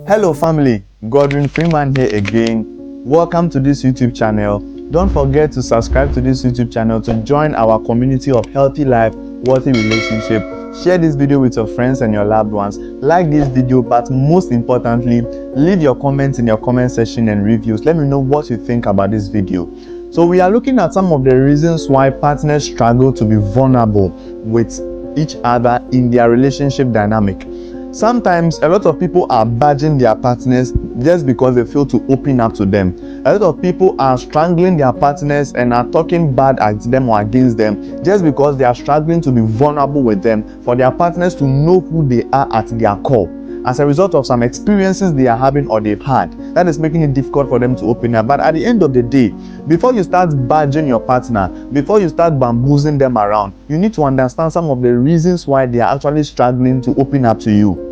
Hello family, Godwin Freeman here again. Welcome to this YouTube channel. Don't forget to subscribe to this YouTube channel to join our community of healthy life, worthy relationship. Share this video with your friends and your loved ones. Like this video, but most importantly, leave your comments in your comment section and reviews. Let me know what you think about this video. So we are looking at some of the reasons why partners struggle to be vulnerable with each other in their relationship dynamic. Sometimes a lot of people are badging their partners just because they feel to open up to them. A lot of people are strangling their partners and are talking bad at them or against them just because they are struggling to be vulnerable with them, for their partners to know who they are at their core, as a result of some experiences they are having or they've had. That is making it difficult for them to open up. But at the end of the day, before you start badging your partner, before you start bamboozling them around, you need to understand some of the reasons why they are actually struggling to open up to you.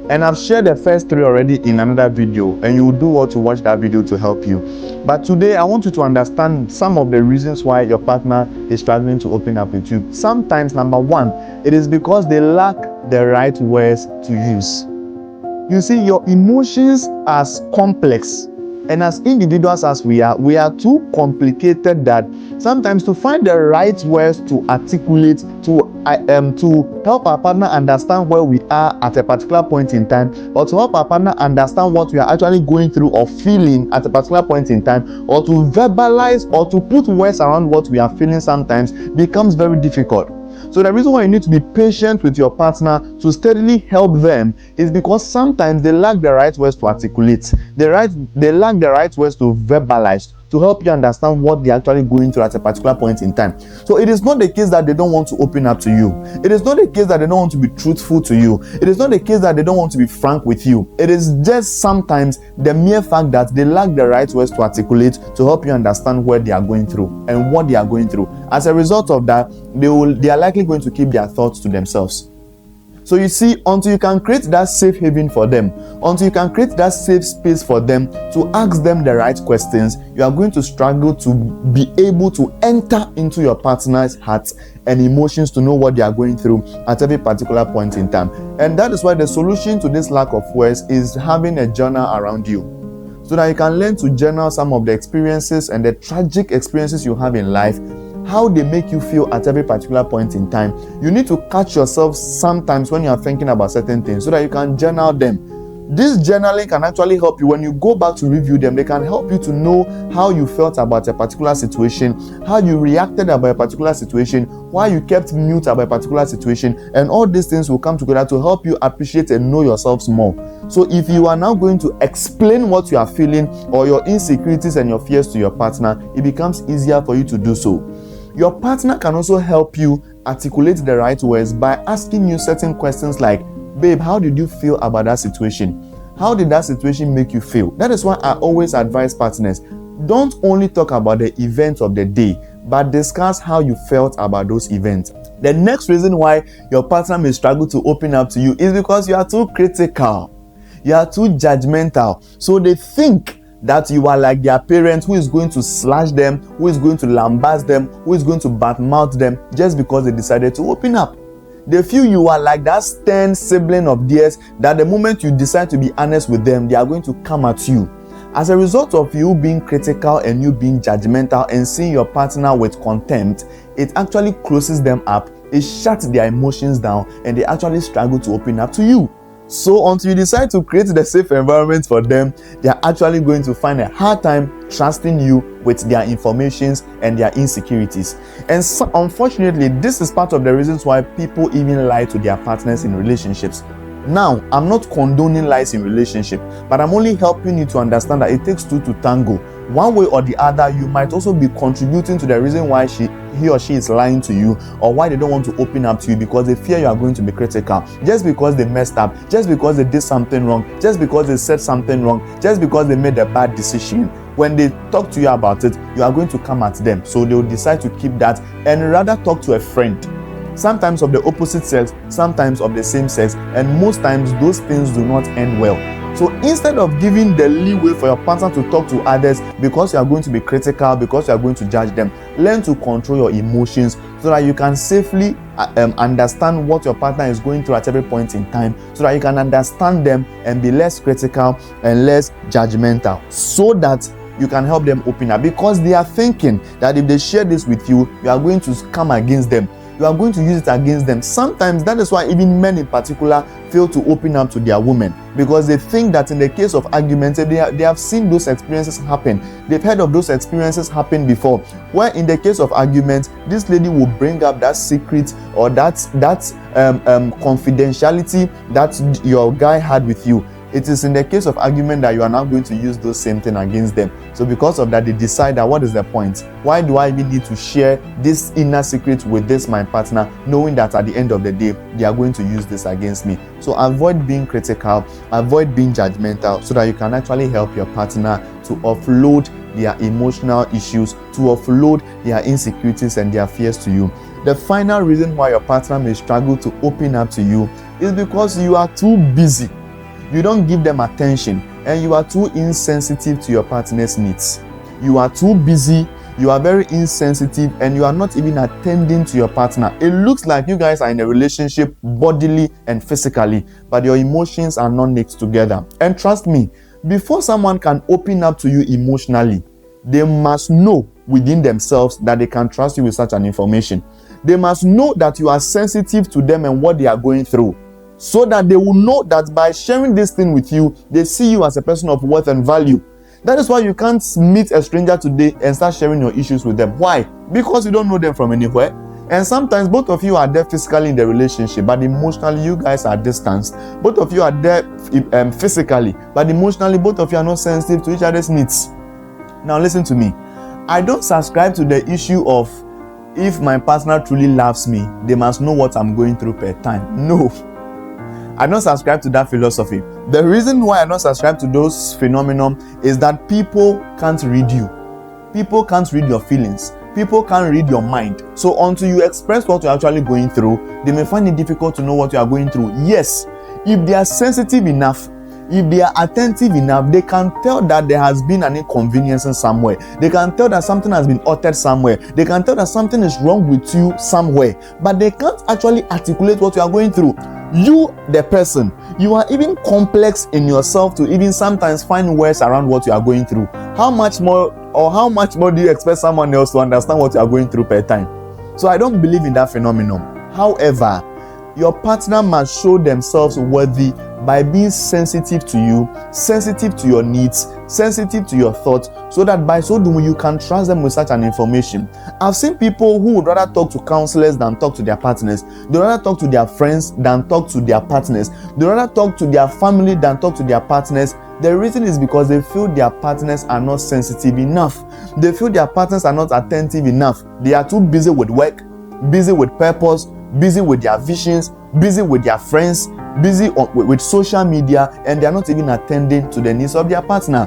And I've shared the first three already in another video, and you will do well to watch that video to help you. But today I want you to understand some of the reasons why your partner is struggling to open up with you. Sometimes, number one, it is because they lack the right words to use. You see, your emotions are complex, and as individuals as we are too complicated that sometimes to find the right words to articulate, to help our partner understand where we are at a particular point in time, or to help our partner understand what we are actually going through or feeling at a particular point in time, or to verbalize or to put words around what we are feeling sometimes becomes very difficult. So the reason why you need to be patient with your partner to steadily help them is because sometimes they lack the right words to articulate. They lack the right words to verbalize, to help you understand what they're actually going through at a particular point in time. So it is not the case that they don't want to open up to you. It is not the case that they don't want to be truthful to you. It is not the case that they don't want to be frank with you. It is just sometimes the mere fact that they lack the right words to articulate to help you understand where they are going through and what they are going through. As a result of that, they are likely going to keep their thoughts to themselves. So you see, until you can create that safe haven for them, until you can create that safe space for them to ask them the right questions, you are going to struggle to be able to enter into your partner's heart and emotions to know what they are going through at every particular point in time. And that is why the solution to this lack of words is having a journal around you, so that you can learn to journal some of the experiences and the tragic experiences you have in life, how they make you feel at every particular point in time. You need to catch yourself sometimes when you are thinking about certain things so that you can journal them. This journaling can actually help you when you go back to review them. They can help you to know how you felt about a particular situation, how you reacted about a particular situation, why you kept mute about a particular situation, and all these things will come together to help you appreciate and know yourselves more. So if you are now going to explain what you are feeling or your insecurities and your fears to your partner, it becomes easier for you to do so. Your partner can also help you articulate the right words by asking you certain questions like, babe, how did you feel about that situation? How did that situation make you feel? That is why I always advise partners, don't only talk about the events of the day, but discuss how you felt about those events. The next reason why your partner may struggle to open up to you is because you are too critical. You are too judgmental. So they think that you are like their parent who is going to slash them, who is going to lambast them, who is going to badmouth them just because they decided to open up. They feel you are like that stern sibling of theirs that the moment you decide to be honest with them, they are going to come at you. As a result of you being critical and you being judgmental and seeing your partner with contempt, it actually closes them up, it shuts their emotions down, and they actually struggle to open up to you. So until you decide to create the safe environment for them, they are actually going to find a hard time trusting you with their informations and their insecurities. And so, unfortunately, this is part of the reasons why people even lie to their partners in relationships. Now, I'm not condoning lies in relationship, but I'm only helping you to understand that it takes two to tango. One way or the other, you might also be contributing to the reason why he or she is lying to you, or why they don't want to open up to you, because they fear you are going to be critical. Just because they messed up, just because they did something wrong, just because they said something wrong, just because they made a bad decision. When they talk to you about it, you are going to come at them. So they will decide to keep that and rather talk to a friend. Sometimes of the opposite sex, sometimes of the same sex, and most times those things do not end well. So instead of giving the leeway for your partner to talk to others because you are going to be critical, because you are going to judge them, learn to control your emotions so that you can safely understand what your partner is going through at every point in time, so that you can understand them and be less critical and less judgmental, so that you can help them open up, because they are thinking that if they share this with you, you are going to come against them. You are going to use it against them. Sometimes that is why even men in particular fail to open up to their women, because they think that in the case of arguments, they have seen those experiences happen. They've heard of those experiences happen before, where in the case of arguments, this lady will bring up that secret or that confidentiality that your guy had with you. It is in the case of argument that you are now going to use those same thing against them. So because of that, they decide that what is the point? Why do I even need to share this inner secret with this my partner, knowing that at the end of the day, they are going to use this against me? So avoid being critical, avoid being judgmental, so that you can actually help your partner to offload their emotional issues, to offload their insecurities and their fears to you. The final reason why your partner may struggle to open up to you is because you are too busy. You don't give them attention, and you are too insensitive to your partner's needs. You are too busy, you are very insensitive, and you are not even attending to your partner. It looks like you guys are in a relationship bodily and physically, but your emotions are not mixed together. And trust me, before someone can open up to you emotionally, they must know within themselves that they can trust you with such an information. They must know that you are sensitive to them and what they are going through, so that they will know that by sharing this thing with you, they see you as a person of worth and value. That is why you can't meet a stranger today and start sharing your issues with them. Why? Because you don't know them from anywhere. And sometimes both of you are there physically in the relationship, but emotionally you guys are distanced. Both of you are there physically, but emotionally both of you are not sensitive to each other's needs. Now listen to me. I don't subscribe to the issue of, if my partner truly loves me, they must know what I'm going through per time. No. I don't subscribe to that philosophy. The reason why I don't subscribe to those phenomena is that people can't read you. People can't read your feelings. People can't read your mind. So until you express what you're actually going through, they may find it difficult to know what you are going through. Yes, if they are sensitive enough, if they are attentive enough, they can tell that there has been an inconvenience in somewhere. They can tell that something has been altered somewhere. They can tell that something is wrong with you somewhere. But they can't actually articulate what you are going through. You, the person, you are even complex in yourself to even sometimes find words around what you are going through. How much more do you expect someone else to understand what you are going through per time? So I don't believe in that phenomenon. However, your partner must show themselves worthy by being sensitive to you, sensitive to your needs, sensitive to your thoughts, so that by so doing you can trust them with such an information. I've seen people who would rather talk to counselors than talk to their partners. They rather talk to their friends than talk to their partners. They rather talk to their family than talk to their partners. The reason is because they feel their partners are not sensitive enough. They feel their partners are not attentive enough. They are too busy with work, busy with purpose, busy with their visions, busy with their friends, busy with social media, and they are not even attending to the needs of their partner.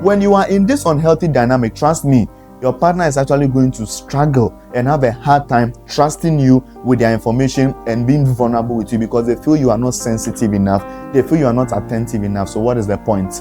When you are in this unhealthy dynamic, trust me, your partner is actually going to struggle and have a hard time trusting you with their information and being vulnerable with you, because they feel you are not sensitive enough. They feel you are not attentive enough. So what is the point?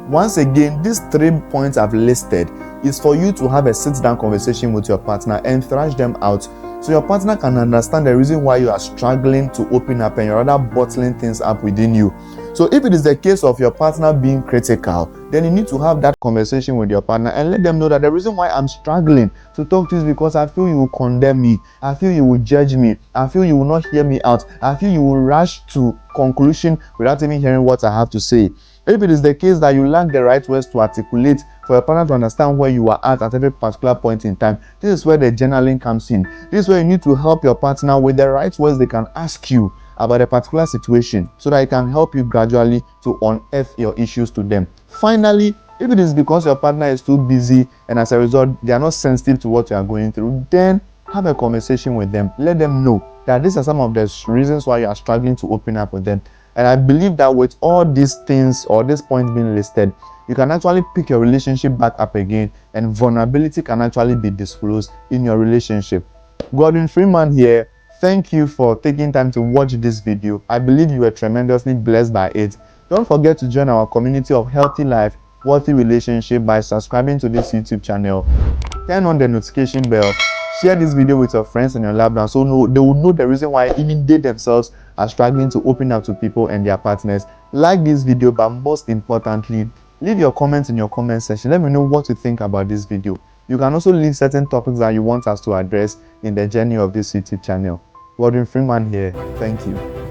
Once again, these 3 points I've listed is for you to have a sit-down conversation with your partner and thrash them out, so your partner can understand the reason why you are struggling to open up and you're rather bottling things up within you. So if it is the case of your partner being critical, then you need to have that conversation with your partner and let them know that the reason why I'm struggling to talk to you is because I feel you will condemn me. I feel you will judge me. I feel you will not hear me out. I feel you will rush to conclusion without even hearing what I have to say. If it is the case that you lack the right words to articulate for your partner to understand where you are at every particular point in time, this is where the journaling comes in. This is where you need to help your partner with the right words they can ask you about a particular situation, so that it can help you gradually to unearth your issues to them. Finally, if it is because your partner is too busy and as a result they are not sensitive to what you are going through, then have a conversation with them. Let them know that these are some of the reasons why you are struggling to open up with them. And I believe that with all these things or these points being listed, you can actually pick your relationship back up again, and vulnerability can actually be disclosed in your relationship. Godwin Freeman here. Thank you for taking time to watch this video. I believe you were tremendously blessed by it. Don't forget to join our community of healthy life, worthy relationship by subscribing to this YouTube channel. Turn on the notification bell. Share this video with your friends and your loved ones so they will know the reason why even they themselves are struggling to open up to people and their partners. Like this video, but most importantly, leave your comments in your comment section. Let me know what you think about this video. You can also leave certain topics that you want us to address in the journey of this YouTube channel. Godwin Freeman here. Thank you.